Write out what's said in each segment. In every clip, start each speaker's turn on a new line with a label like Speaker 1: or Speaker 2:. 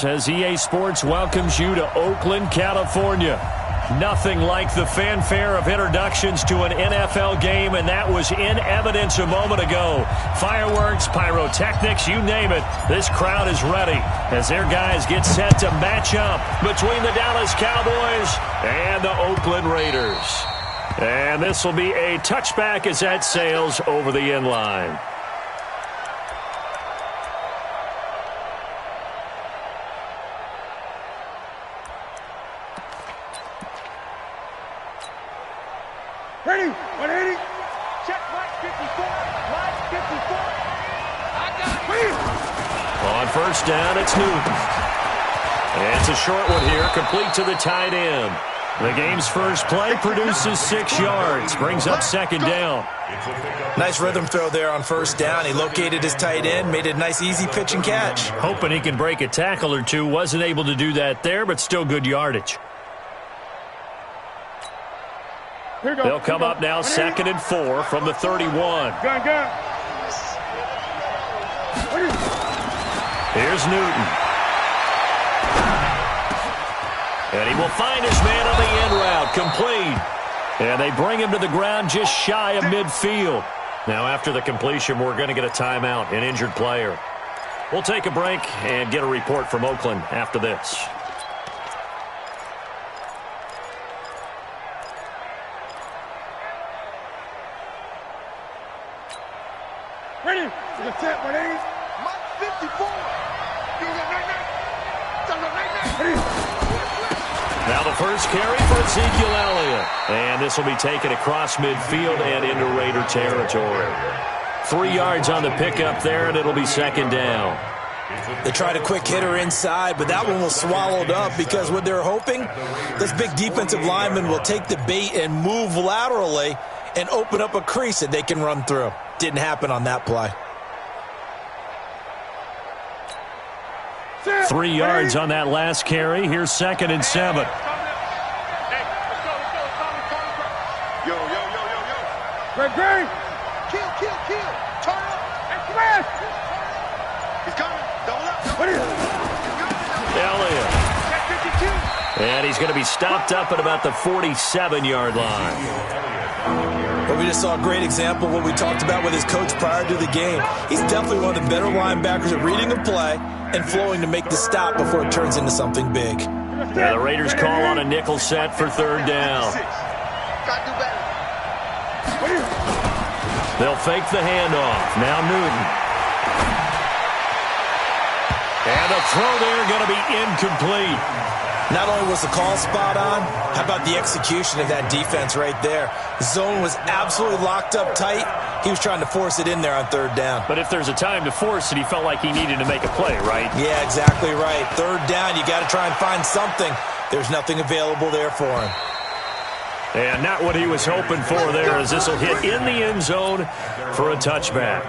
Speaker 1: As EA Sports welcomes you to Oakland, California. Nothing like the fanfare of introductions to an NFL game, and that was in evidence a moment ago. Fireworks, pyrotechnics, you name it. This crowd is ready as their guys get set to match up between the Dallas Cowboys and the Oakland Raiders. And this will be a touchback as that sails over the end line.
Speaker 2: Ready, 180. Check, line 54, line 54. I got it.
Speaker 1: On first down, it's Newton. It's a short one here, complete to the tight end. The game's first play produces 6 yards, brings up second down.
Speaker 3: Nice rhythm throw there on first down. He located his tight end, made it a nice easy pitch and catch.
Speaker 1: Hoping he can break a tackle or two. Wasn't able to do that there, but still good yardage. They'll come up now 2nd and 4 from the 31.
Speaker 2: Gun.
Speaker 1: Here's Newton. And he will find his man on the end route, complete. And they bring him to the ground just shy of midfield. Now after the completion, we're going to get a timeout, an injured player. We'll take a break and get a report from Oakland after this.
Speaker 2: Ready, to the tip, 180. Mike 54. Do it right now. Ready.
Speaker 1: Now the first carry for Ezekiel Elliott. And this will be taken across midfield and into Raider territory. 3 yards on the pickup there, and it'll be second down.
Speaker 3: They tried a quick hitter inside, but that one was swallowed up because what they're hoping, this big defensive lineman will take the bait and move laterally and open up a crease that they can run through. Didn't happen on that play.
Speaker 1: 3 yards on that last carry. Here's 2nd and 7.
Speaker 2: Great. Kill. Turn up. And smash. He's coming. Double up. What is it?
Speaker 1: Elliott. And he's going to be stopped up at about the 47-yard line.
Speaker 3: But we just saw a great example of what we talked about with his coach prior to the game. He's definitely one of the better linebackers at reading a play and flowing to make the stop before it turns into something big.
Speaker 1: Yeah, the Raiders call on a nickel set for 3rd down. They'll fake the handoff. Now Newton. And the throw there going to be incomplete.
Speaker 3: Not only was the call spot on, how about the execution of that defense right there? The zone was absolutely locked up tight. He was trying to force it in there on 3rd down.
Speaker 1: But if there's a time to force it, he felt like he needed to make a play, right?
Speaker 3: Yeah, exactly right. 3rd down, you got to try and find something. There's nothing available there for him.
Speaker 1: And not what he was hoping for there, as this will hit in the end zone for a touchback.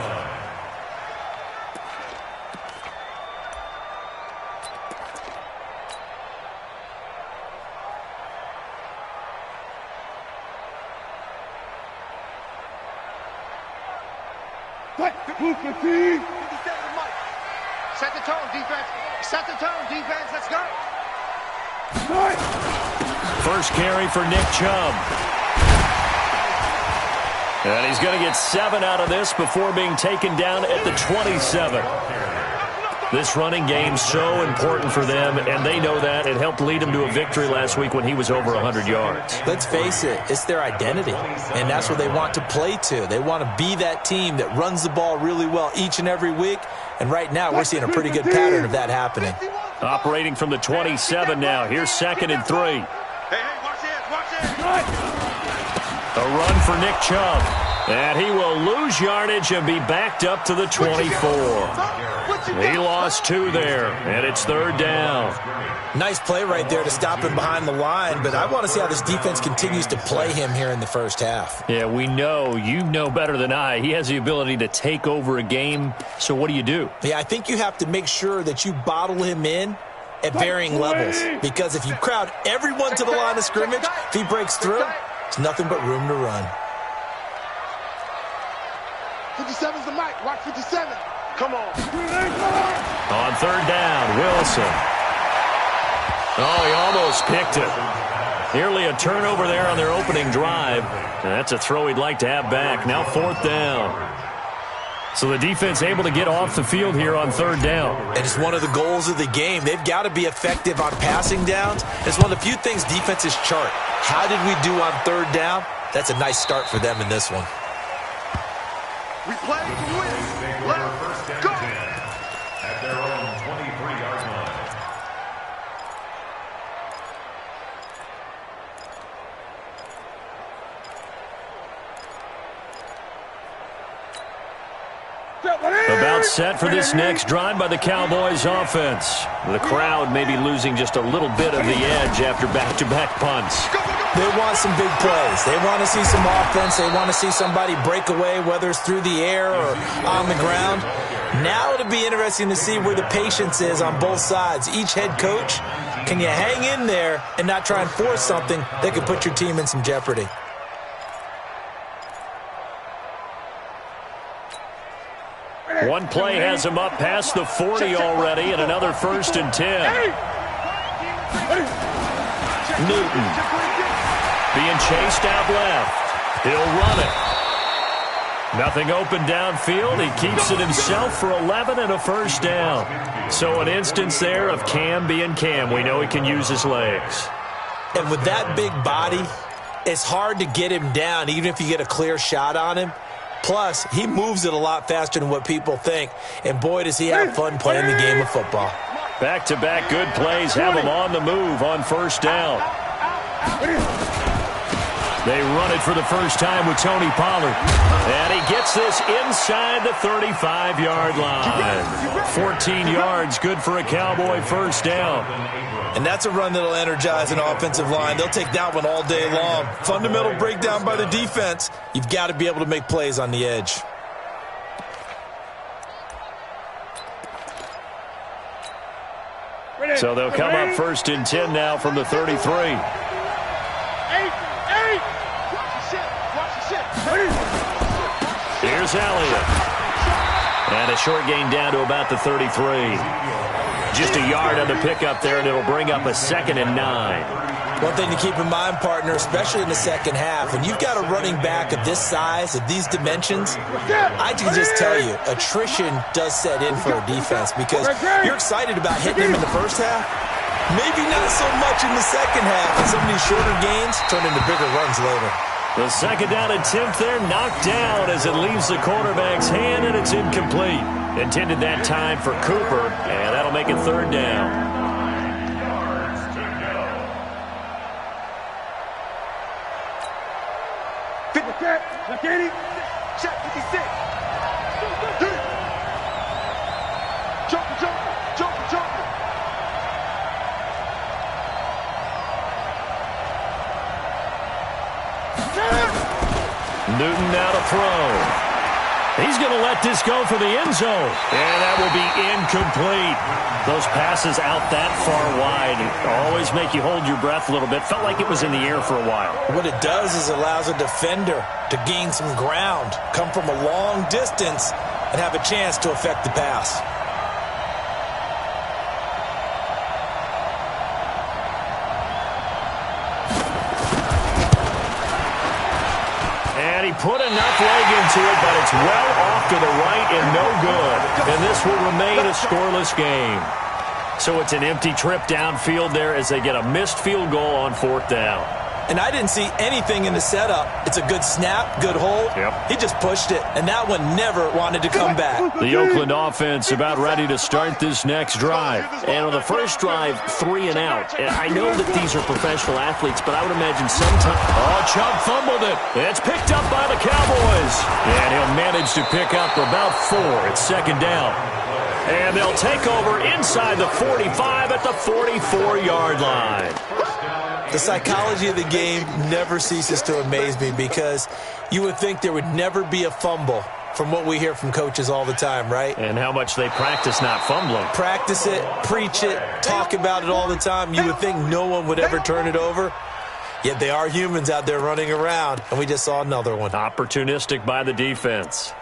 Speaker 2: Set the tone, defense. Set the tone, defense. Let's go.
Speaker 1: First carry for Nick Chubb. And he's going to get 7 out of this before being taken down at the 27. This running game's so important for them, and they know that. It helped lead them to a victory last week when he was over 100 yards.
Speaker 3: Let's face it, it's their identity, and that's what they want to play to. They want to be that team that runs the ball really well each and every week, and right now we're seeing a pretty good pattern of that happening.
Speaker 1: Operating from the 27 now. Here's 2nd and 3.
Speaker 2: Hey, watch this.
Speaker 1: A run for Nick Chubb. And he will lose yardage and be backed up to the 24. He lost 2 there, and it's 3rd down.
Speaker 3: Nice play right there to stop him behind the line, but I want to see how this defense continues to play him here in the first half.
Speaker 1: Yeah, we know. You know better than I. He has the ability to take over a game, so what do?
Speaker 3: Yeah, I think you have to make sure that you bottle him in at varying levels, because if you crowd everyone to the line of scrimmage, if he breaks through, it's nothing but room to run.
Speaker 2: 57's the mic. Watch 57. Come on.
Speaker 1: On 3rd down, Wilson. Oh, he almost picked it. Nearly a turnover there on their opening drive. And that's a throw he'd like to have back. Now 4th down. So the defense able to get off the field here on 3rd down.
Speaker 3: And it's one of the goals of the game. They've got to be effective on passing downs. It's one of the few things defenses chart. How did we do on 3rd down? That's a nice start for them in this one.
Speaker 2: We play to win. Let's go.
Speaker 4: At their own 23-yard line.
Speaker 1: About set for this next drive by the Cowboys offense. The crowd may be losing just a little bit of the edge after back-to-back punts.
Speaker 3: They want some big plays. They want to see some offense. They want to see somebody break away, whether it's through the air or on the ground. Now it'll be interesting to see where the patience is on both sides. Each head coach, can you hang in there and not try and force something that could put your team in some jeopardy?
Speaker 1: One play has him up past the 40 already, and another 1st and 10. Newton being chased out left. He'll run it. Nothing open downfield. He keeps it himself for 11 and a 1st down. So an instance there of Cam being Cam. We know he can use his legs.
Speaker 3: And with that big body, it's hard to get him down, even if you get a clear shot on him. Plus, he moves it a lot faster than what people think. And boy, does he have fun playing the game of football.
Speaker 1: Back-to-back good plays have him on the move on 1st down. They run it for the first time with Tony Pollard. And he gets this inside the 35-yard line. 14 yards, good for a Cowboy 1st down.
Speaker 3: And that's a run that'll energize an offensive line. They'll take that one all day long. Fundamental breakdown by the defense. You've got to be able to make plays on the edge.
Speaker 1: So they'll come up 1st and 10 now from the 33. Here's Elliott. And a short gain down to about the 33. Just a yard on the pickup there, and it'll bring up a 2nd and 9.
Speaker 3: One thing to keep in mind, partner, especially in the second half, when you've got a running back of this size, of these dimensions, I can just tell you, attrition does set in for a defense because you're excited about hitting him in the first half. Maybe not so much in the second half, and some of these shorter gains turn into bigger runs later.
Speaker 1: The 2nd down attempt there knocked down as it leaves the quarterback's hand, and it's incomplete. Intended that time for Cooper, and that'll make it 3rd down. Newton now to throw. He's going to let this go for the end zone. And that will be incomplete. Those passes out that far wide always make you hold your breath a little bit. Felt like it was in the air for a while.
Speaker 3: What it does is allows a defender to gain some ground, come from a long distance, and have a chance to affect the pass.
Speaker 1: He put enough leg into it, but it's well off to the right and no good. And this will remain a scoreless game. So it's an empty trip downfield there as they get a missed field goal on 4th down.
Speaker 3: And I didn't see anything in the setup. It's a good snap, good hold.
Speaker 1: Yep.
Speaker 3: He just pushed it, and that one never wanted to come back.
Speaker 1: The Oakland offense about ready to start this next drive. And on the first drive, 3 and out. And I know that these are professional athletes, but I would imagine sometimes... Oh, Chubb fumbled it. It's picked up by the Cowboys. And he'll manage to pick up about 4 at 2nd down. And they'll take over inside the 45 at the 44-yard line.
Speaker 3: The psychology of the game never ceases to amaze me because you would think there would never be a fumble from what we hear from coaches all the time, right?
Speaker 1: And how much they practice not fumbling.
Speaker 3: Practice it, preach it, talk about it all the time. You would think no one would ever turn it over. Yet they are humans out there running around, and we just saw another one.
Speaker 1: Opportunistic by the defense.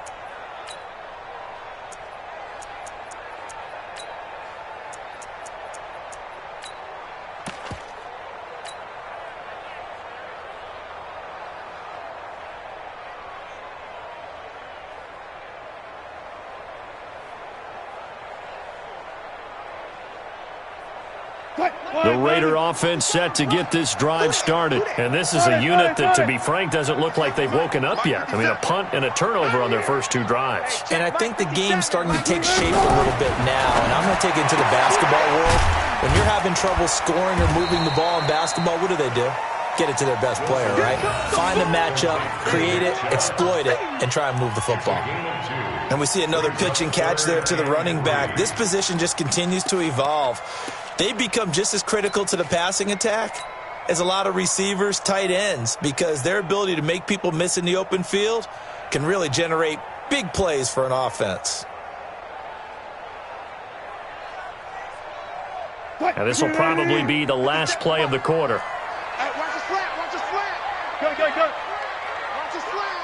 Speaker 1: The Raider offense set to get this drive started. And this is a unit that, to be frank, doesn't look like they've woken up yet. I mean, a punt and a turnover on their first two drives.
Speaker 3: And I think the game's starting to take shape a little bit now. And I'm going to take it into the basketball world. When you're having trouble scoring or moving the ball in basketball, what do? Get it to their best player, right? Find a matchup, create it, exploit it, and try and move the football. And we see another pitch and catch there to the running back. This position just continues to evolve. They become just as critical to the passing attack as a lot of receivers, tight ends, because their ability to make people miss in the open field can really generate big plays for an offense.
Speaker 1: And this will probably be the last play of the quarter.
Speaker 2: Watch the slant, watch the slant. Go. Watch the slant.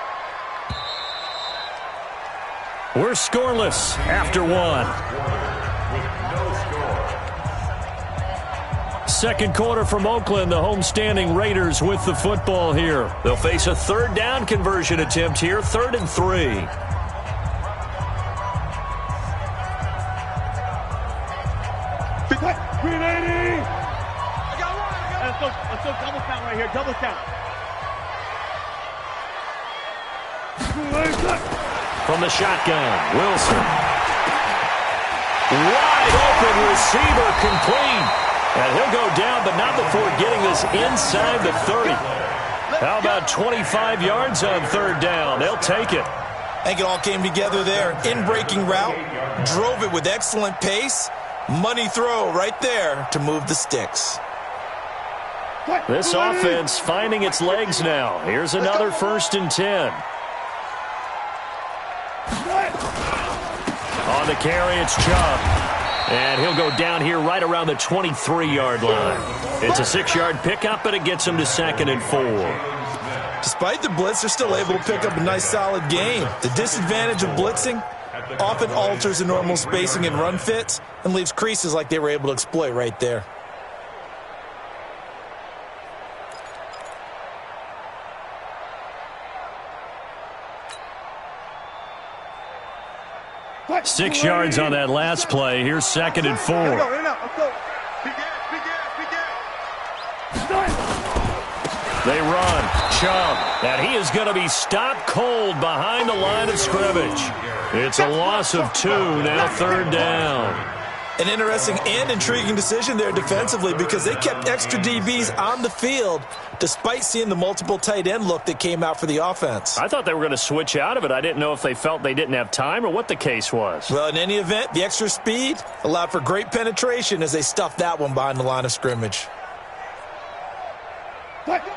Speaker 1: We're scoreless after one. Second quarter from Oakland, the homestanding Raiders with the football here. They'll face a third down conversion attempt here, 3rd and 3.
Speaker 2: Let's go double count right here, double count.
Speaker 1: From the shotgun, Wilson. Wide open receiver complete. And he'll go down, but not before getting this inside the 30. How about 25 yards on third down? They'll take it.
Speaker 3: I think it all came together there. In-breaking route, drove it with excellent pace. Money throw right there to move the sticks.
Speaker 1: This offense finding its legs now. Here's another 1st and 10. On the carry, it's Chubb. And he'll go down here right around the 23-yard line. It's a 6-yard pickup, but it gets him to 2nd and 4.
Speaker 3: Despite the blitz, they're still able to pick up a nice, solid gain. The disadvantage of blitzing often alters the normal spacing and run fits and leaves creases like they were able to exploit right there.
Speaker 2: What?
Speaker 1: 6 yards on that last play. Here's 2nd and 4.
Speaker 2: Let's go.
Speaker 1: They run. Chubb. And he is going to be stopped cold behind the line of scrimmage. It's a loss of 2. Now 3rd down.
Speaker 3: An interesting and intriguing decision there defensively because they kept extra DBs on the field despite seeing the multiple tight end look that came out for the offense.
Speaker 1: I thought they were going to switch out of it. I didn't know if they felt they didn't have time or what the case was.
Speaker 3: Well, in any event, the extra speed allowed for great penetration as they stuffed that one behind the line of scrimmage.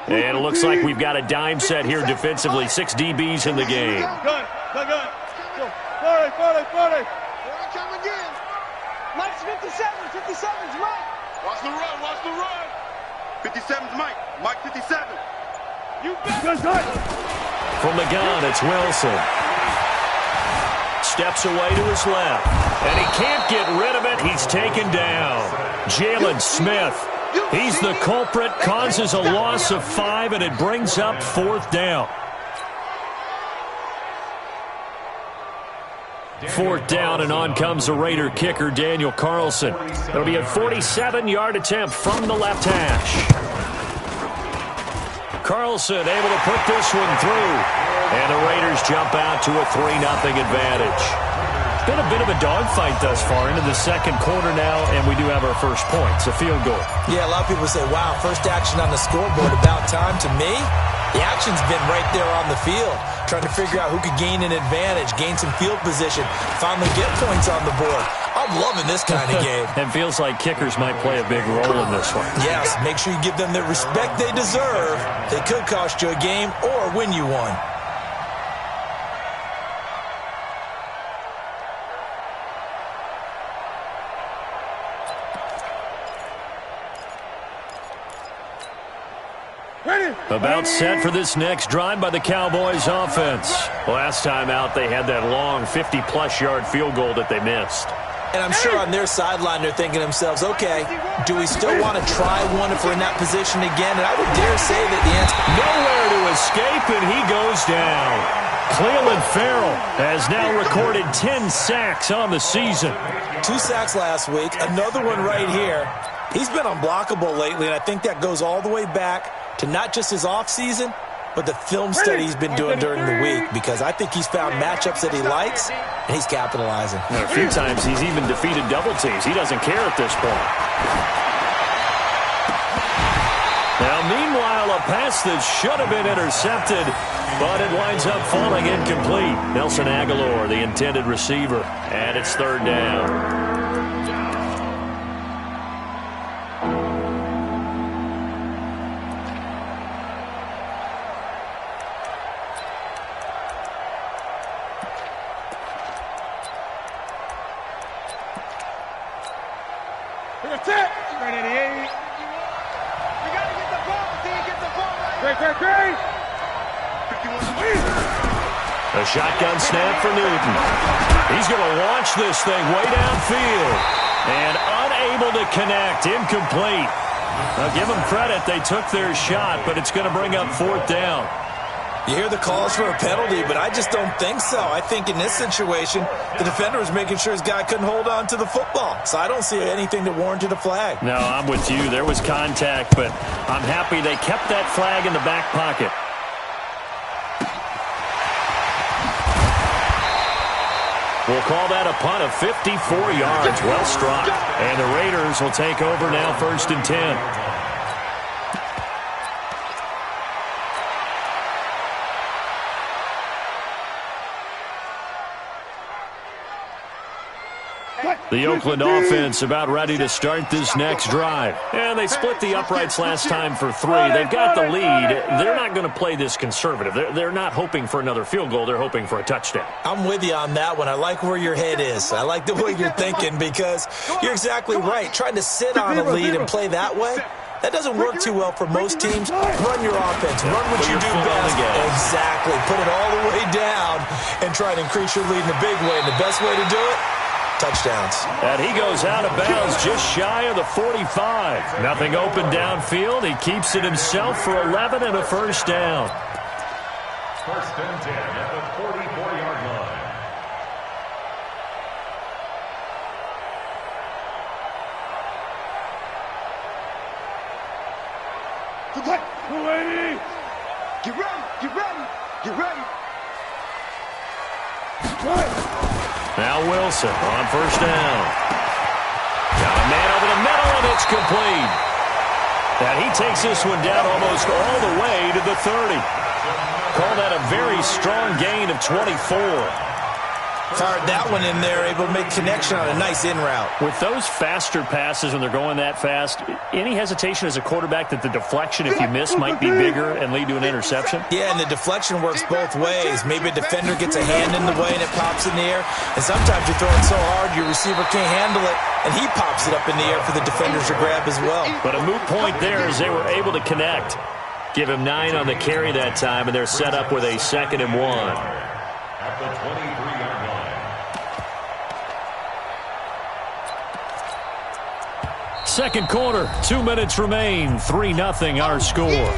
Speaker 1: And it looks like we've got a dime set here defensively. 6 DBs in the game.
Speaker 2: Good. 40. Come again. Mike's 57. 57's Mike. Watch the run. 57's Mike. Mike 57. You bet.
Speaker 1: From the gun, it's Wilson. Steps away to his left. And he can't get rid of it. He's taken down. Jalen Smith. He's the culprit. Causes a loss of 5, and it brings up 4th down. 4th down, and on comes the Raider kicker, Daniel Carlson. It'll be a 47-yard attempt from the left hash. Carlson able to put this one through. And the Raiders jump out to a 3-0 advantage. It's been a bit of a dogfight thus far into the second quarter now, and we do have our first point. It's a field goal.
Speaker 3: Yeah, a lot of people say, wow, first action on the scoreboard, about time. To me, the action's been right there on the field, trying to figure out who could gain an advantage, gain some field position, finally get points on the board. I'm loving this kind of game.
Speaker 1: It feels like kickers might play a big role in this one.
Speaker 3: Yes, make sure you give them the respect they deserve. They could cost you a game or win you one.
Speaker 1: About set for this next drive by the Cowboys offense. Last time out, they had that long 50-plus yard field goal that they missed.
Speaker 3: And I'm sure on their sideline they're thinking to themselves, okay, do we still want to try one if we're in that position again? And I would dare say that the answer...
Speaker 1: Nowhere to escape, and he goes down. Cleveland Farrell has now recorded 10 sacks on the season.
Speaker 3: 2 sacks last week, another one right here. He's been unblockable lately, and I think that goes all the way back to not just his offseason, but the film study he's been doing during the week, because I think he's found matchups that he likes, and he's capitalizing.
Speaker 1: A few times he's even defeated double teams. He doesn't care at this point. Now, meanwhile, a pass that should have been intercepted, but it winds up falling incomplete. Nelson Aguilar, the intended receiver, and it's third down. A shotgun snap for Newton. He's going to launch this thing way downfield. And unable to connect. Incomplete. Now, give them credit. They took their shot, but it's going to bring up fourth down.
Speaker 3: You hear the calls for a penalty, but I just don't think so. I think in this situation, the defender was making sure his guy couldn't hold on to the football. So I don't see anything that warranted a flag. No,
Speaker 1: I'm with you. There was contact, but I'm happy they kept that flag in the back pocket. We'll call that a punt of 54 yards. Well struck. And the Raiders will take over now, 1st and 10. The Oakland offense about ready to start this next drive. And they split the uprights last time for 3. They've got the lead. They're not going to play this conservative. They're not hoping for another field goal. They're hoping for a touchdown.
Speaker 3: I'm with you on that one. I like where your head is. I like the way you're thinking, because you're exactly right. Trying to sit on a lead and play that way, that doesn't work too well for most teams. Run your offense. Run what you do best. Exactly. Put it all the way down and try to increase your lead in a big way. And the best way to do it, touchdowns.
Speaker 1: And he goes out of bounds just shy of the 45. Nothing open downfield. He keeps it himself for 11 and a first down.
Speaker 4: 1st and 10 at the 44-yard line.
Speaker 2: Get ready, get ready, get ready.
Speaker 1: Now Wilson on first down. Got a man over the middle, and it's complete. And he takes this one down almost all the way to the 30. Call that a very strong gain of 24.
Speaker 3: Fired that one in there, able to make connection on a nice in route.
Speaker 1: With those faster passes when they're going that fast, any hesitation as a quarterback that the deflection, if you miss, might be bigger and lead to an interception?
Speaker 3: Yeah, and the deflection works both ways. Maybe a defender gets a hand in the way and it pops in the air. And sometimes you throw it so hard your receiver can't handle it, and he pops it up in the air for the defenders to grab as well.
Speaker 1: But a moot point there as they were able to connect. Give him 9 on the carry that time, and they're set up with a 2nd and 1.
Speaker 4: At the 23-yard line.
Speaker 1: Second quarter, 2 minutes remain. 3-0 our score.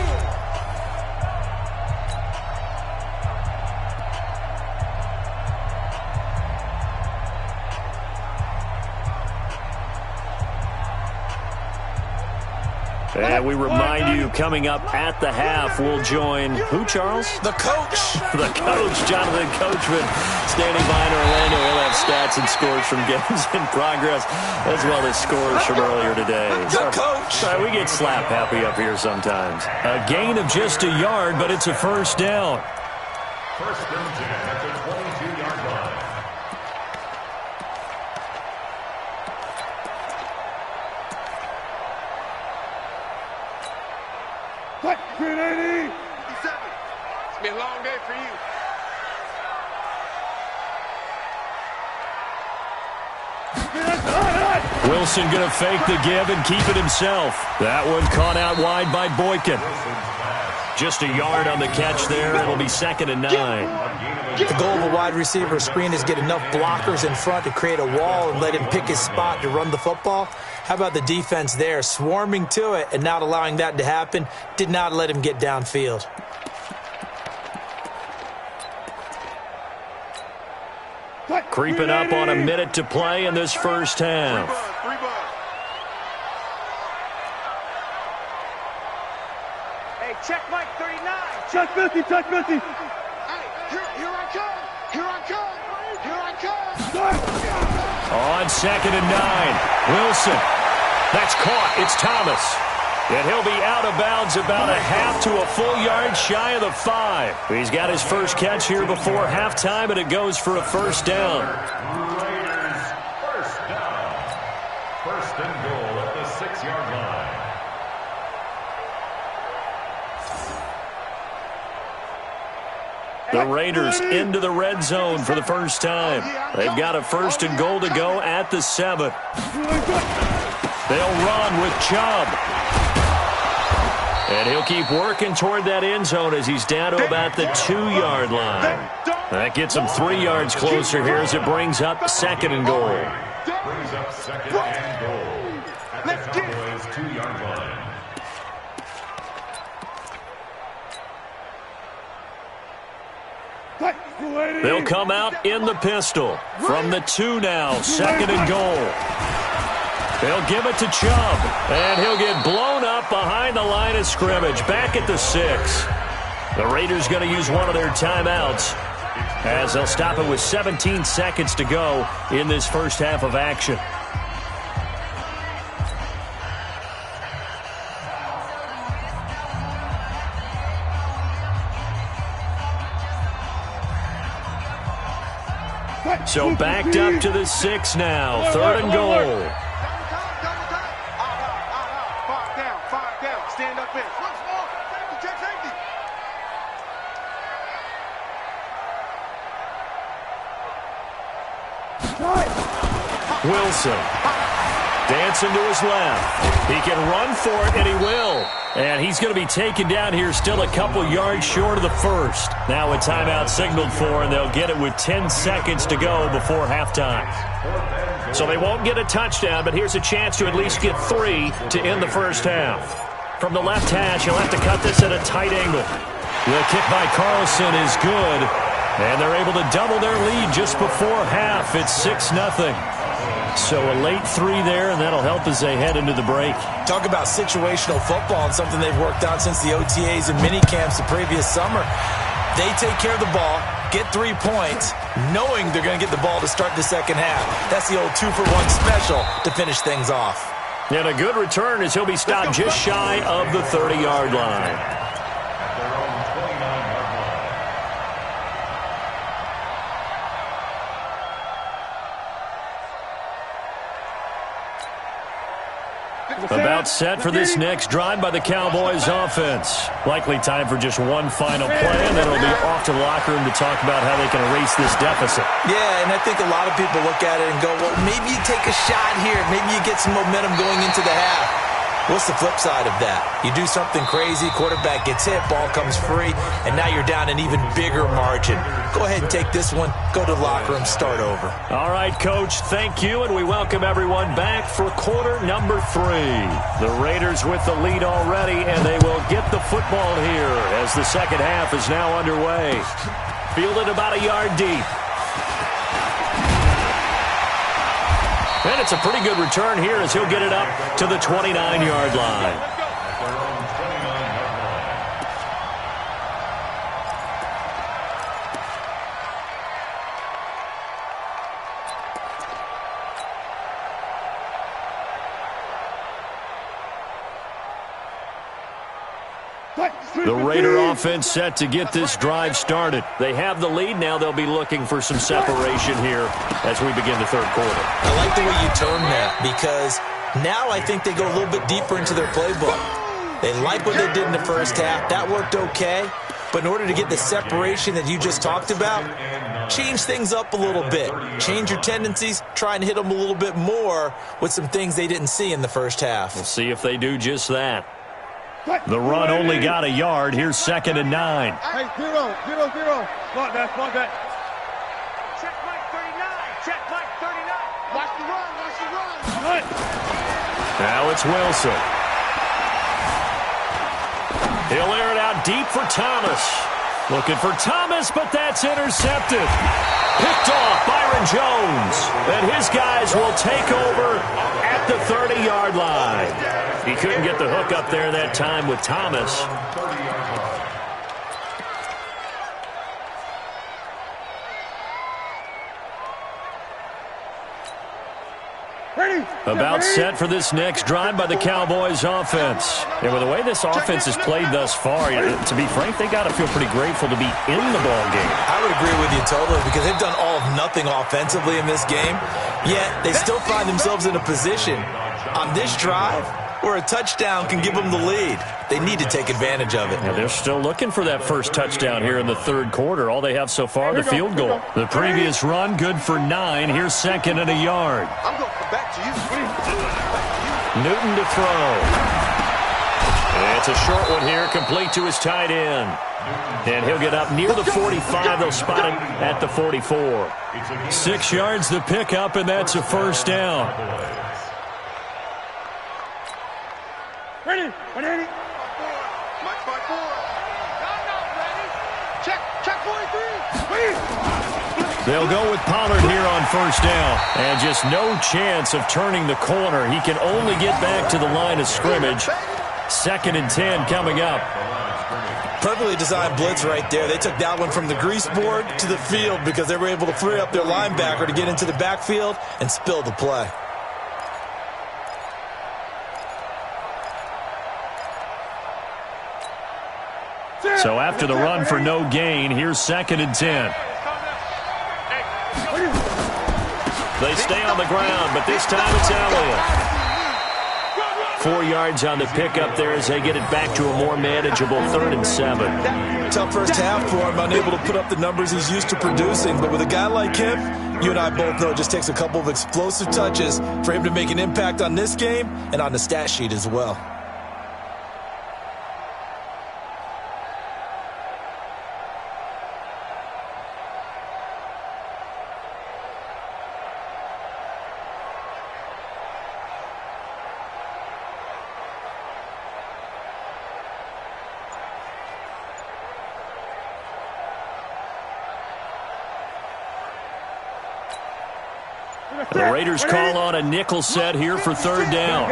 Speaker 1: And we remind you, coming up at the half, we'll join who, Charles?
Speaker 3: The coach.
Speaker 1: The coach, Jonathan Coachman, standing by in Orlando. He'll have stats and scores from games in progress, as well as scores from earlier today.
Speaker 3: The coach.
Speaker 1: Sorry, we get slap happy up here sometimes. A gain of just a yard, but it's a first down.
Speaker 4: 1st and 10 at the 22-yard line.
Speaker 2: What? 380. 57. It's been a long day for you.
Speaker 1: Wilson going to fake the give and keep it himself. That one caught out wide by Boykin. Just a yard on the catch there. It'll be 2nd and 9.
Speaker 3: The goal of a wide receiver screen is get enough blockers in front to create a wall and let him pick his spot to run the football. How about the defense there, swarming to it and not allowing that to happen? Did not let him get downfield.
Speaker 1: Creeping up on a minute to play in this first half.
Speaker 2: Hey, check Mike 39. Check 50, check 50. Hey, here I come. Here I come. Here I come.
Speaker 1: On 2nd and 9. Wilson. That's caught. It's Thomas. And he'll be out of bounds about a half to a full yard shy of the 5. He's got his first catch here before halftime, and it goes for a first down.
Speaker 4: Raiders, first down. First and goal at the 6-yard line.
Speaker 1: The Raiders into the red zone for the first time. They've got a first and goal to go at the 7. They'll run with Chubb. And he'll keep working toward that end zone as he's down to about the 2-yard line. That gets him 3 yards closer here as it brings up 2nd and goal.
Speaker 4: Brings up 2nd and goal at the Cowboys' 2-yard line.
Speaker 1: They'll come out in the pistol. From the 2 now, 2nd and goal. They'll give it to Chubb, and he'll get blown up behind the line of scrimmage, back at the 6. The Raiders going to use one of their timeouts as they'll stop it with 17 seconds to go in this first half of action. So backed up to the 6 now, 3rd and goal.
Speaker 2: Five down. Stand up in. Switch ball. Safety, check safety.
Speaker 1: Wilson dancing to his left. He can run for it, and he will. And he's going to be taken down here still a couple yards short of the first. Now a timeout signaled for, and they'll get it with 10 seconds to go before halftime. So they won't get a touchdown, but here's a chance to at least get 3 to end the first half. From the left hash, he'll have to cut this at a tight angle. The kick by Carlson is good, and they're able to double their lead just before half. It's 6-0. So a late 3 there, and that'll help as they head into the break.
Speaker 3: Talk about situational football and something they've worked on since the OTAs and mini camps the previous summer. They take care of the ball, get 3 points, knowing they're going to get the ball to start the second half. That's the old 2-for-1 special to finish things off.
Speaker 1: And a good return as he'll be stopped just shy of the 30-yard line. About set for this next drive by the Cowboys offense. Likely time for just one final play, and then it'll be off to the locker room to talk about how they can erase this deficit.
Speaker 3: Yeah, and I think a lot of people look at it and go, well, maybe you take a shot here. Maybe you get some momentum going into the half. What's the flip side of that? You do something crazy, quarterback gets hit, ball comes free, and now you're down an even bigger margin. Go ahead and take this one, go to the locker room, start over.
Speaker 1: All right, Coach, thank you, and we welcome everyone back for quarter number 3. The Raiders with the lead already, and they will get the football here as the second half is now underway. Fielded about a yard deep. And it's a pretty good return here as he'll get it up to the 29-yard line. The Raider offense set to get this drive started. They have the lead. Now they'll be looking for some separation here as we begin the third quarter.
Speaker 3: I like the way you term that because now I think they go a little bit deeper into their playbook. They like what they did in the first half. That worked okay. But in order to get the separation that you just talked about, change things up a little bit. Change your tendencies. Try and hit them a little bit more with some things they didn't see in the first half.
Speaker 1: We'll see if they do just that. The run only got a yard. Here's 2nd and 9.
Speaker 2: Hey, 0, 0, 0. Block that. Check Mike 39. Check Mike 39. Watch the run.
Speaker 1: Now it's Wilson. He'll air it out deep for Thomas. Looking for Thomas, but that's intercepted. Picked off Byron Jones. And his guys will take over at the 30-yard line. He couldn't get the hook up there that time with Thomas. About set for this next drive by the Cowboys offense. And with the way this offense has played thus far, to be frank, they got to feel pretty grateful to be in the ball game.
Speaker 3: I would agree with you totally because they've done all of nothing offensively in this game, yet they still find themselves in a position on this drive where a touchdown can give them the lead. They need to take advantage of it.
Speaker 1: Yeah, they're still looking for that first touchdown here in the third quarter. All they have so far, the field goal. The previous run, good for 9. Here's 2nd and a yard.
Speaker 2: I'm going to come back to you.
Speaker 1: Newton to throw. And it's a short one here, complete to his tight end. And he'll get up near the 45. They'll spot him at the 44. 6 yards the pickup, and that's a first down.
Speaker 2: Ready? Ready? Mike 5-4. Check 43.
Speaker 1: They'll go with Pollard here on first down. And just no chance of turning the corner. He can only get back to the line of scrimmage. 2nd and 10 coming up.
Speaker 3: Perfectly designed blitz right there. They took that one from the grease board to the field because they were able to free up their linebacker to get into the backfield and spill the play.
Speaker 1: So after the run for no gain, here's 2nd and 10. They stay on the ground, but this time it's Elliott. 4 yards on the pickup there as they get it back to a more manageable 3rd and 7.
Speaker 3: Tough first half for him, unable to put up the numbers he's used to producing. But with a guy like him, you and I both know it just takes a couple of explosive touches for him to make an impact on this game and on the stat sheet as well.
Speaker 1: The Raiders call on a nickel set here for 3rd down.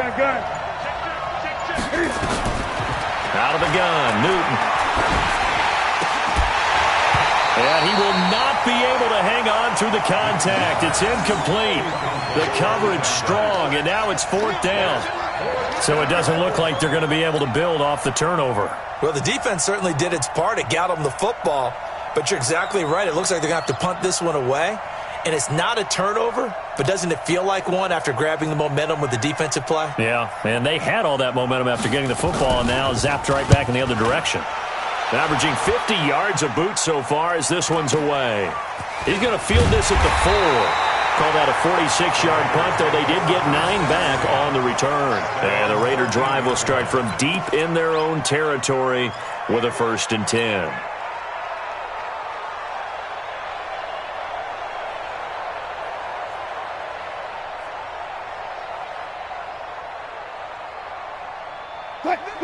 Speaker 1: Out of the gun, Newton. And he will not be able to hang on through the contact. It's incomplete. The coverage strong, and now it's 4th down. So it doesn't look like they're going to be able to build off the turnover.
Speaker 3: Well, the defense certainly did its part. It got them the football. But you're exactly right. It looks like they're going to have to punt this one away. And it's not a turnover, but doesn't it feel like one after grabbing the momentum with the defensive play?
Speaker 1: Yeah, and they had all that momentum after getting the football and now zapped right back in the other direction. Averaging 50 yards a boot so far as this one's away. He's going to field this at the 4. Call that a 46-yard punt, though they did get 9 back on the return. And the Raider drive will start from deep in their own territory with a 1st and 10.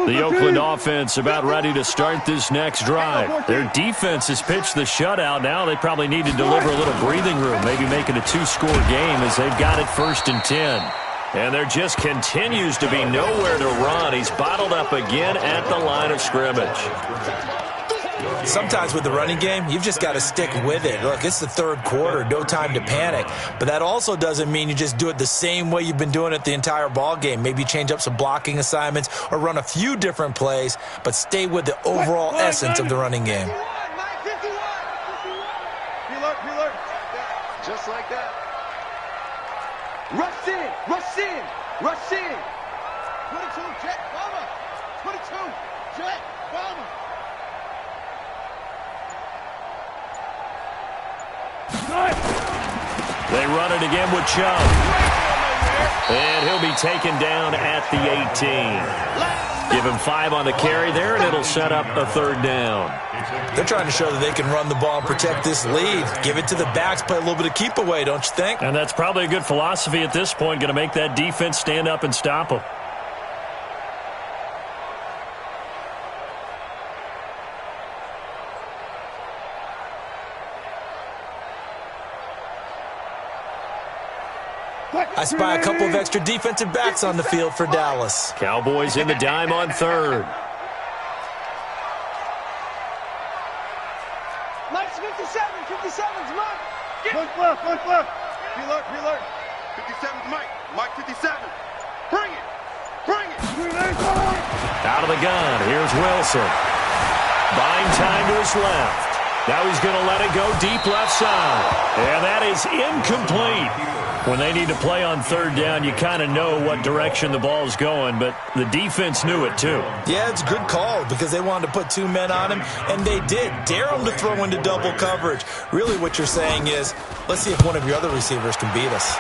Speaker 1: The Oakland offense about ready to start this next drive. Their defense has pitched the shutout. Now they probably need to deliver a little breathing room, maybe make it a 2-score game as they've got it 1st and 10. And there just continues to be nowhere to run. He's bottled up again at the line of scrimmage.
Speaker 3: Sometimes with the running game, you've just got to stick with it. Look, it's the 3rd quarter, no time to panic. But that also doesn't mean you just do it the same way you've been doing it the entire ball game. Maybe change up some blocking assignments or run a few different plays, but stay with the overall essence of the running game.
Speaker 2: Just like that. Rush in, rush in, rush in. 22, Jet, Bomber. 22, Jet, Bomber.
Speaker 1: They run it again with Chubb. And he'll be taken down at the 18. Give him 5 on the carry there, and it'll set up a 3rd down.
Speaker 3: They're trying to show that they can run the ball and protect this lead. Give it to the backs, play a little bit of keep away, don't you think?
Speaker 1: And that's probably a good philosophy at this point, going to make that defense stand up and stop them.
Speaker 3: I spy a couple of extra defensive backs on the field for Dallas.
Speaker 1: Cowboys in the dime on third.
Speaker 2: Mike's 57. 57's Mike. Punch left, punch left. Preload, preload. 57's Mike. Mike 57. Bring it. Bring it.
Speaker 1: Out of the gun. Here's Wilson. Buying time to his left. Now he's going to let it go deep left side. And that is incomplete. When they need to play on third down, you kind of know what direction the ball's going, but the defense knew it too.
Speaker 3: Yeah, it's a good call because they wanted to put two men on him, and they did. Dare him to throw into double coverage. Really what you're saying is, let's see if one of your other receivers can beat us.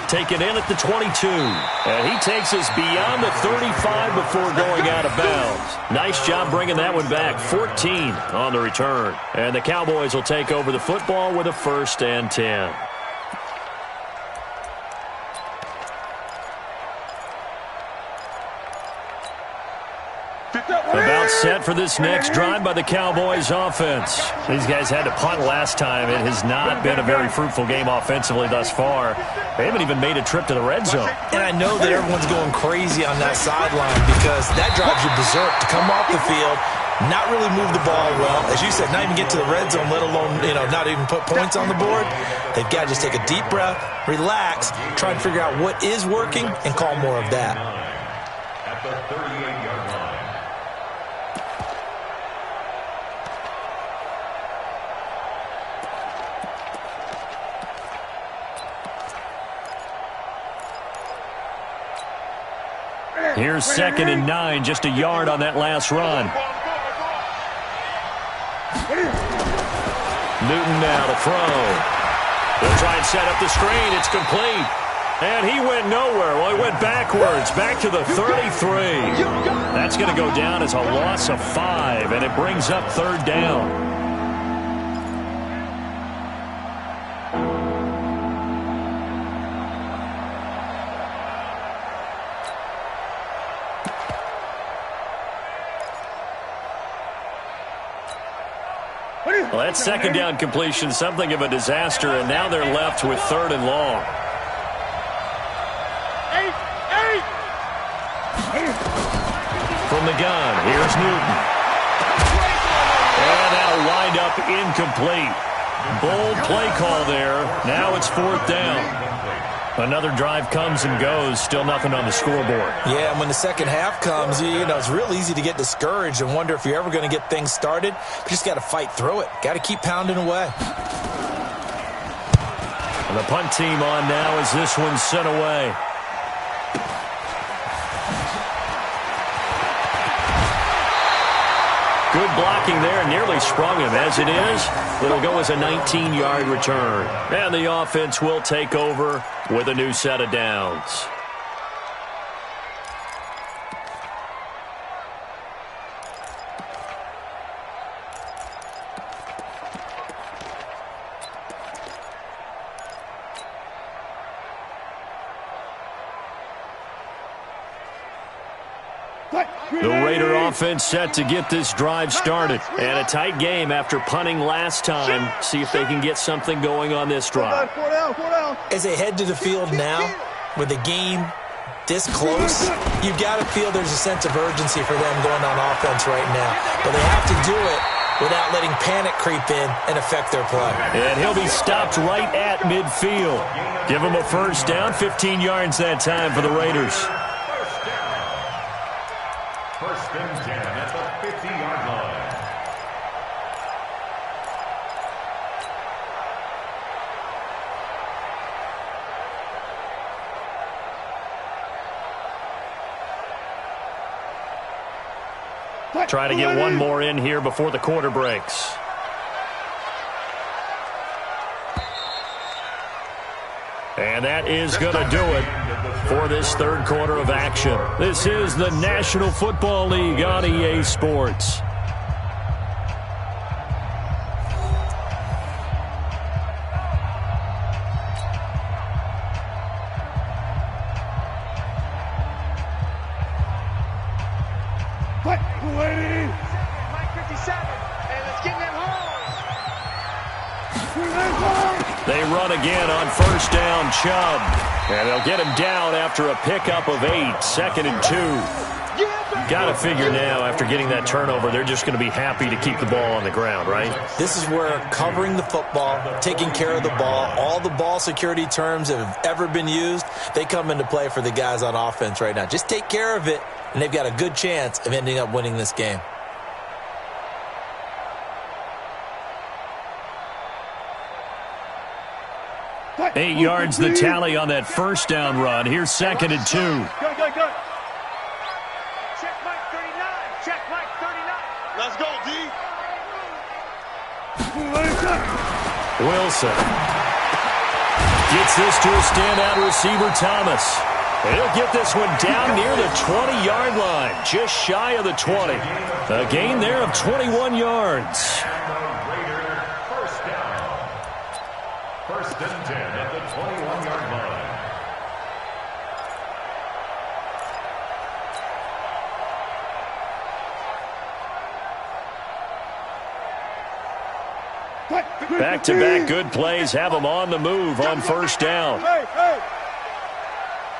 Speaker 1: Taken in at the 22. And he takes us beyond the 35 before going out of bounds. Nice job bringing that one back. 14 on the return. And the Cowboys will take over the football with a 1st and 10. About set for this next drive by the Cowboys offense. These guys had to punt last time. It has not been a very fruitful game offensively thus far. They haven't even made a trip to the red zone.
Speaker 3: And I know that everyone's going crazy on that sideline because that drives you berserk to come off the field, not really move the ball well. As you said, not even get to the red zone, let alone, not even put points on the board. They've got to just take a deep breath, relax, try and figure out what is working, and call more of that.
Speaker 4: At the 38-yard line.
Speaker 1: Here's 2nd and 9, just a yard on that last run. Newton now to throw. They'll try and set up the screen. It's complete. And he went nowhere. Well, he went backwards, back to the 33. That's going to go down as a loss of 5, and it brings up 3rd down. Well, that 2nd down completion, something of a disaster, and now they're left with 3rd and long. From the gun, here's Newton. And that'll wind up incomplete. Bold play call there. Now it's 4th down. Another drive comes and goes, still nothing on the scoreboard.
Speaker 3: Yeah, and when the second half comes, it's real easy to get discouraged and wonder if you're ever going to get things started. You just got to fight through it. Got to keep pounding away.
Speaker 1: And the punt team on now as this one's sent away. Good blocking there, nearly sprung him. As it is, it'll go as a 19-yard return. And the offense will take over with a new set of downs. The Raider offense set to get this drive started. And a tight game after punting last time. See if they can get something going on this drive.
Speaker 3: As they head to the field now, with the game this close, you've got to feel there's a sense of urgency for them going on offense right now. But they have to do it without letting panic creep in and affect their play.
Speaker 1: And he'll be stopped right at midfield. Give him a 1st down, 15 yards that time for the Raiders.
Speaker 4: 1st and 10 at the 50-yard line.
Speaker 1: Try to get one more in here before the quarter breaks. And that is going to do it for this 3rd quarter of action. This is the National Football League on EA Sports.
Speaker 2: Mike 57. Hey, let's get them home.
Speaker 1: They run again on first down, Chubb. And they'll get him down after a pickup of 8, 2nd and 2. Got to figure now, after getting that turnover, they're just going to be happy to keep the ball on the ground, right?
Speaker 3: This is where covering the football, taking care of the ball, all the ball security terms that have ever been used, they come into play for the guys on offense right now. Just take care of it, and they've got a good chance of ending up winning this game.
Speaker 1: 8 yards the tally on that first down run. Here's 2nd and 2.
Speaker 2: Go. Check Mike 39. Check Mike 39. Let's go, D.
Speaker 1: Wilson gets this to a standout receiver, Thomas. And he'll get this one down near the 20-yard line, just shy of the 20. A gain there of 21 yards.
Speaker 4: First and 10 at the 21-yard line.
Speaker 1: Back-to-back good plays have them on the move on first down.
Speaker 2: Hey.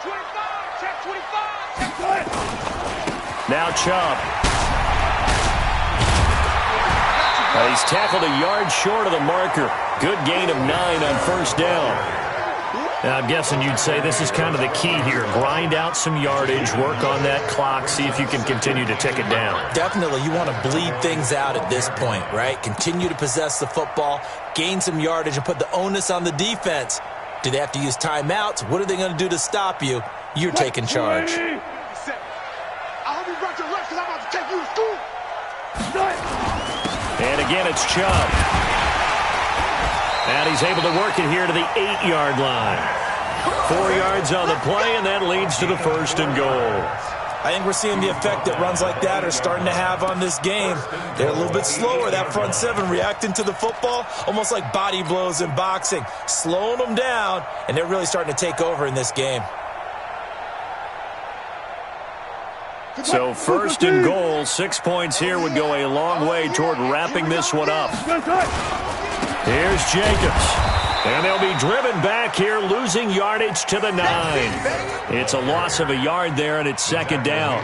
Speaker 2: 25. Check 25. Check 25.
Speaker 1: Now Chubb. He's tackled a yard short of the marker. Good gain of 9 on first down. Now, I'm guessing you'd say this is kind of the key here. Grind out some yardage, work on that clock, see if you can continue to tick it down.
Speaker 3: Definitely, you want to bleed things out at this point, right? Continue to possess the football, gain some yardage, and put the onus on the defense. Do they have to use timeouts? What are they going to do to stop you? You're taking charge.
Speaker 2: I hope you brought your lunch because I'm about to take you to school.
Speaker 1: And again, it's Chubb. And he's able to work it here to the 8-yard line. 4 yards on the play, and that leads to the 1st and goal.
Speaker 3: I think we're seeing the effect that runs like that are starting to have on this game. They're a little bit slower, that front seven, reacting to the football, almost like body blows in boxing, slowing them down, and they're really starting to take over in this game.
Speaker 1: So 1st and goal, 6 points here would go a long way toward wrapping this one up. Here's Jacobs. And they'll be driven back here, losing yardage to the 9. It's a loss of a yard there, and it's 2nd down.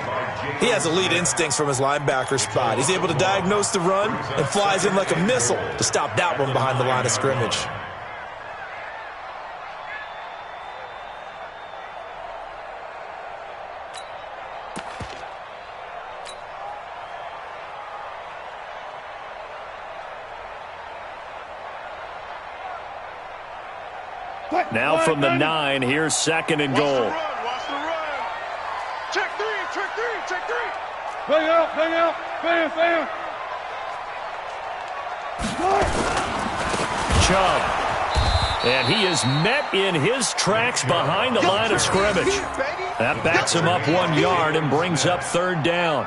Speaker 3: He has elite instincts from his linebacker spot. He's able to diagnose the run and flies in like a missile to stop that one behind the line of scrimmage.
Speaker 1: Now from the 9, here's 2nd and goal.
Speaker 2: Watch the run. Check 3.
Speaker 5: Bang out. Bam.
Speaker 1: Chubb. And he is met in his tracks behind the line of scrimmage. That backs him up 1 yard and brings up 3rd down.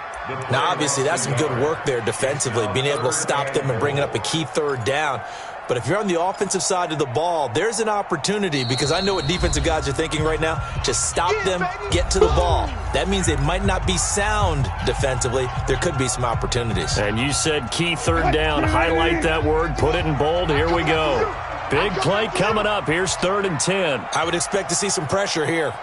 Speaker 3: Now, obviously, that's some good work there defensively, being able to stop them and bringing up a key 3rd down. But if you're on the offensive side of the ball, there's an opportunity, because I know what defensive guys are thinking right now. Just stop them, get to the ball. That means they might not be sound defensively. There could be some opportunities.
Speaker 1: And you said key 3rd down. Highlight that word, put it in bold. Here we go. Big play coming up. Here's 3rd and 10.
Speaker 3: I would expect to see some pressure here.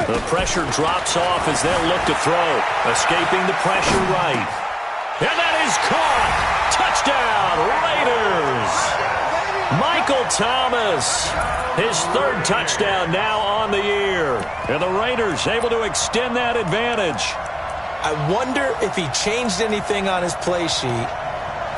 Speaker 1: The pressure drops off as they'll look to throw. Escaping the pressure right. And that is caught. Touchdown, Raiders. Michael Thomas, his 3rd touchdown now on the year. And the Raiders able to extend that advantage.
Speaker 3: I wonder if he changed anything on his play sheet,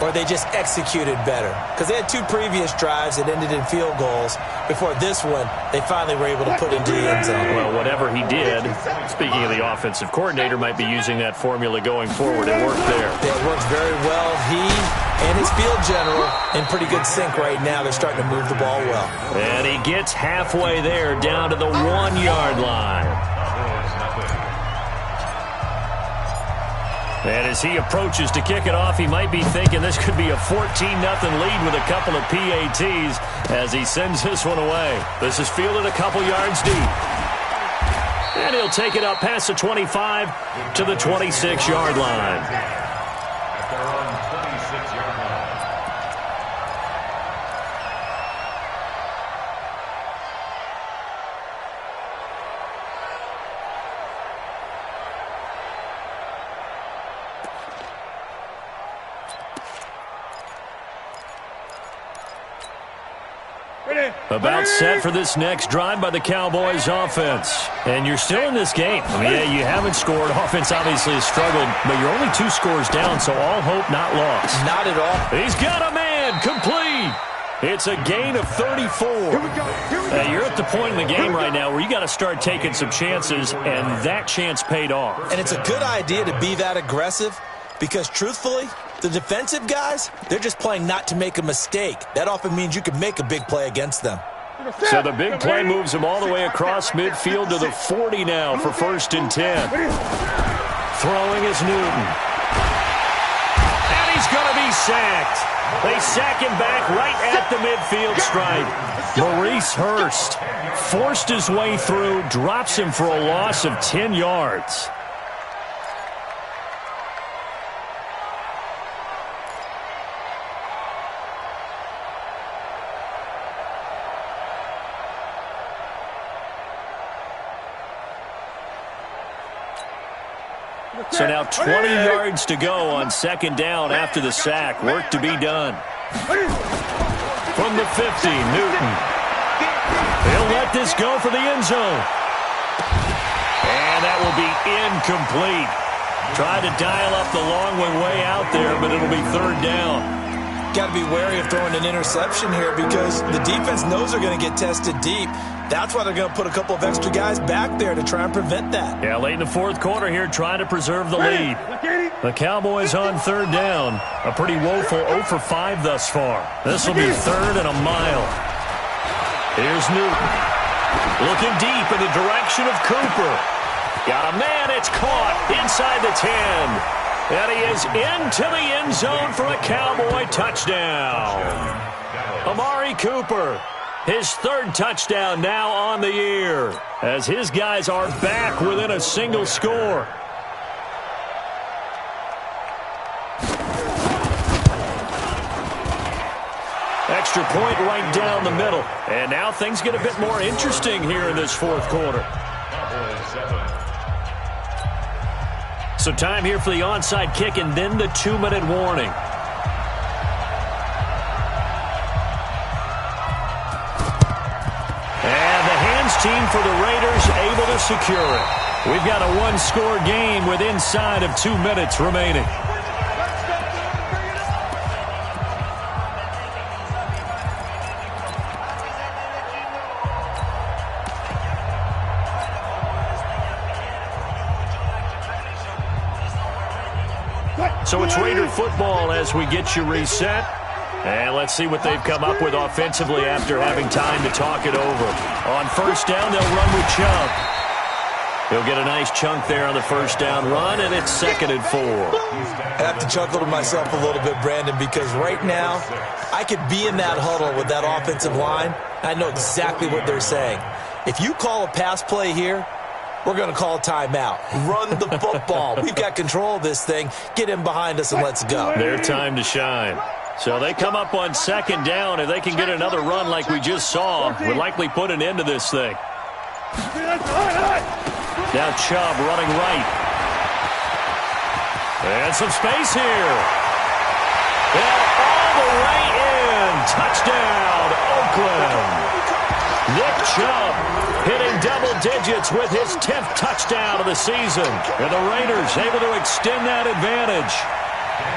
Speaker 3: or they just executed better. Because they had 2 previous drives that ended in field goals. Before this one, they finally were able to put into the end zone.
Speaker 1: Well, whatever he did, speaking of the offensive coordinator, might be using that formula going forward. It worked there.
Speaker 3: It worked very well. He and his field general in pretty good sync right now. They're starting to move the ball well.
Speaker 1: And he gets halfway there, down to the 1-yard line. And as he approaches to kick it off, he might be thinking this could be a 14-0 lead with a couple of PATs as he sends this one away. This is fielded a couple yards deep. And he'll take it up past the 25 to the 26-yard line. About set for this next drive by the Cowboys offense. And you're still in this game. I mean, yeah, you haven't scored. Offense obviously has struggled, but you're only 2 scores down, so all hope not lost.
Speaker 3: Not at all.
Speaker 1: He's got a man complete. It's a gain of 34. You're at the point in the game right now where you got to start taking some chances, and that chance paid off.
Speaker 3: And it's a good idea to be that aggressive because, truthfully, the defensive guys, they're just playing not to make a mistake. That often means you can make a big play against them.
Speaker 1: So the big play moves him all the way across midfield to the 40 now for 1st and 10. Throwing is Newton. And he's going to be sacked. They sack him back right at the midfield stripe. Maurice Hurst forced his way through, drops him for a loss of 10 yards. So now 20 yards to go on 2nd down after the sack. Work to be done. From the 50, Newton. He'll let this go for the end zone. And that will be incomplete. Tried to dial up the long way out there, but it'll be 3rd down.
Speaker 3: Got to be wary of throwing an interception here because the defense knows they're going to get tested deep. That's why they're going to put a couple of extra guys back there to try and prevent that.
Speaker 1: Yeah, late in the 4th quarter here, trying to preserve the lead. The Cowboys on 3rd down. A pretty woeful 0 for 5 thus far. This will be 3rd and a mile. Here's Newton. Looking deep in the direction of Cooper. Got a man, it's caught inside the 10. And he is into the end zone for a Cowboy touchdown. Amari Cooper, his 3rd touchdown now on the year, as his guys are back within a single score. Extra point right down the middle. And now things get a bit more interesting here in this 4th quarter. So time here for the onside kick and then the 2-minute warning. And the hands team for the Raiders able to secure it. We've got a 1-score game with inside of 2 minutes remaining. So it's Raider football as we get you reset. And let's see what they've come up with offensively after having time to talk it over. On 1st down, they'll run with Chubb. He'll get a nice chunk there on the 1st down run, and it's 2nd and 4.
Speaker 3: I have to chuckle to myself a little bit, Brandon, because right now I could be in that huddle with that offensive line. I know exactly what they're saying. If you call a pass play here, we're going to call a timeout. Run the football. We've got control of this thing. Get in behind us and let's go.
Speaker 1: Their time to shine. So they come up on 2nd down. If they can get another run like we just saw, would likely put an end to this thing. Now Chubb running right. And some space here. And all the way in. Touchdown, Oakland. Nick Chubb hitting double digits with his 10th touchdown of the season. And the Raiders able to extend that advantage.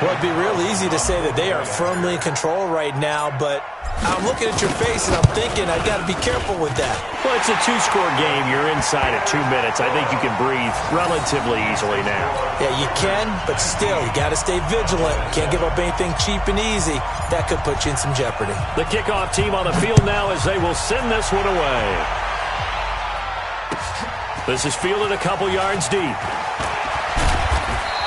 Speaker 3: Well, it'd be real easy to say that they are firmly in control right now, but I'm looking at your face and I'm thinking I've got to be careful with that.
Speaker 1: Well, it's a 2-score game. You're inside at 2 minutes. I think you can breathe relatively easily now.
Speaker 3: Yeah, you can, but still, you got to stay vigilant. Can't give up anything cheap and easy. That could put you in some jeopardy.
Speaker 1: The kickoff team on the field now as they will send this one away. This is fielded a couple yards deep.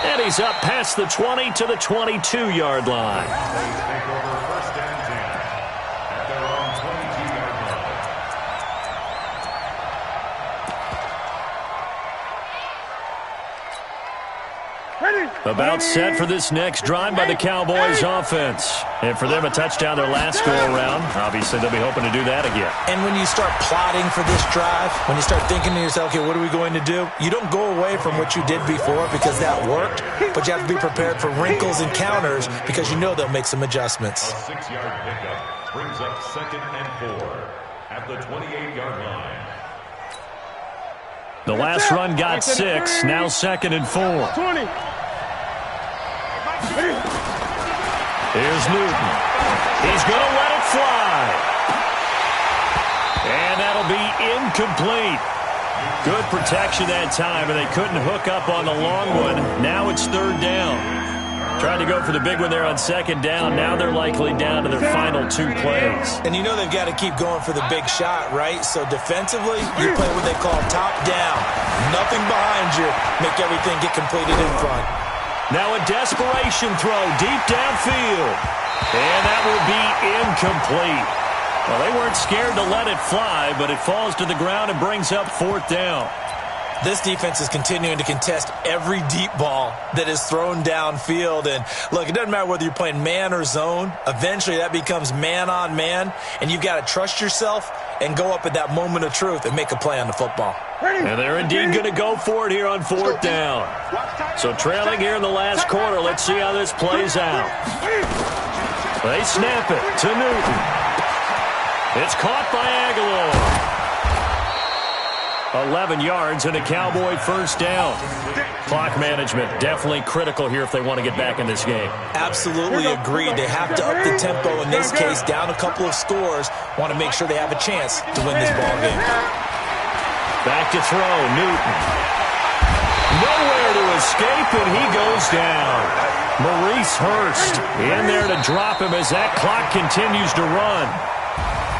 Speaker 1: And he's up past the 20 to the 22-yard line.
Speaker 4: Take over 1st and 10 at their own 22-yard line.
Speaker 1: About set for this next drive by the Cowboys offense. And for them, a touchdown their last go-around. Obviously, they'll be hoping to do that again.
Speaker 3: And when you start plotting for this drive, when you start thinking to yourself, okay, what are we going to do? You don't go away from what you did before because that worked, but you have to be prepared for wrinkles and counters because you know they'll make some adjustments.
Speaker 4: A 6-yard pickup brings up 2nd and 4 at the 28-yard line.
Speaker 1: The last run got 6, now 2nd and 4.
Speaker 5: 20.
Speaker 1: Here's Newton. He's going to let it fly. And that'll be incomplete. Good protection that time, and they couldn't hook up on the long one. Now it's 3rd down. Tried to go for the big one there on 2nd down. Now they're likely down to their final 2 plays.
Speaker 3: And you know they've got to keep going for the big shot, right? So defensively, you play what they call top down. Nothing behind you. Make everything get completed in front.
Speaker 1: Now a desperation throw deep downfield. And that will be incomplete. Well, they weren't scared to let it fly, but it falls to the ground and brings up 4th down.
Speaker 3: This defense is continuing to contest every deep ball that is thrown downfield. And, look, it doesn't matter whether you're playing man or zone. Eventually that becomes man-on-man, and you've got to trust yourself and go up at that moment of truth and make a play on the football.
Speaker 1: And they're indeed going to go for it here on 4th down. So trailing here in the last quarter, let's see how this plays out. They snap it to Newton. It's caught by Aguilar. 11 yards and a Cowboy 1st down. Clock management definitely critical here if they want to get back in this game.
Speaker 3: Absolutely agreed. They have to up the tempo. In this case, down a couple of scores. Want to make sure they have a chance to win this ball game.
Speaker 1: Back to throw, Newton. Nowhere to escape, and he goes down. Maurice Hurst in there to drop him as that clock continues to run.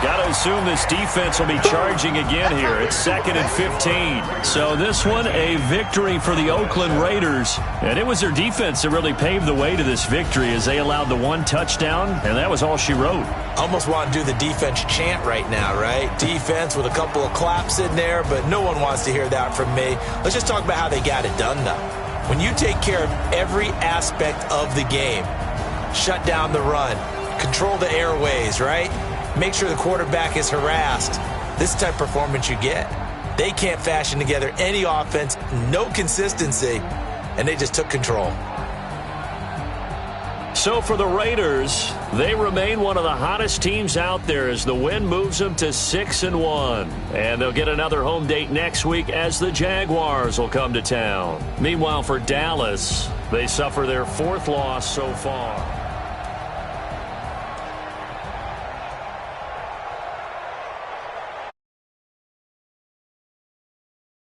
Speaker 1: Got to assume this defense will be charging again here. It's 2nd and 15. So this one, a victory for the Oakland Raiders. And it was their defense that really paved the way to this victory as they allowed the 1 touchdown, and that was all she wrote.
Speaker 3: Almost want to do the defense chant right now, right? Defense with a couple of claps in there, but no one wants to hear that from me. Let's just talk about how they got it done, though. When you take care of every aspect of the game, shut down the run, control the airways, right? Make sure the quarterback is harassed. This is the type of performance you get. They can't fashion together any offense, no consistency, and they just took control.
Speaker 1: So for the Raiders, they remain one of the hottest teams out there as the win moves them to 6-1. And they'll get another home date next week as the Jaguars will come to town. Meanwhile, for Dallas, they suffer their 4th loss so far.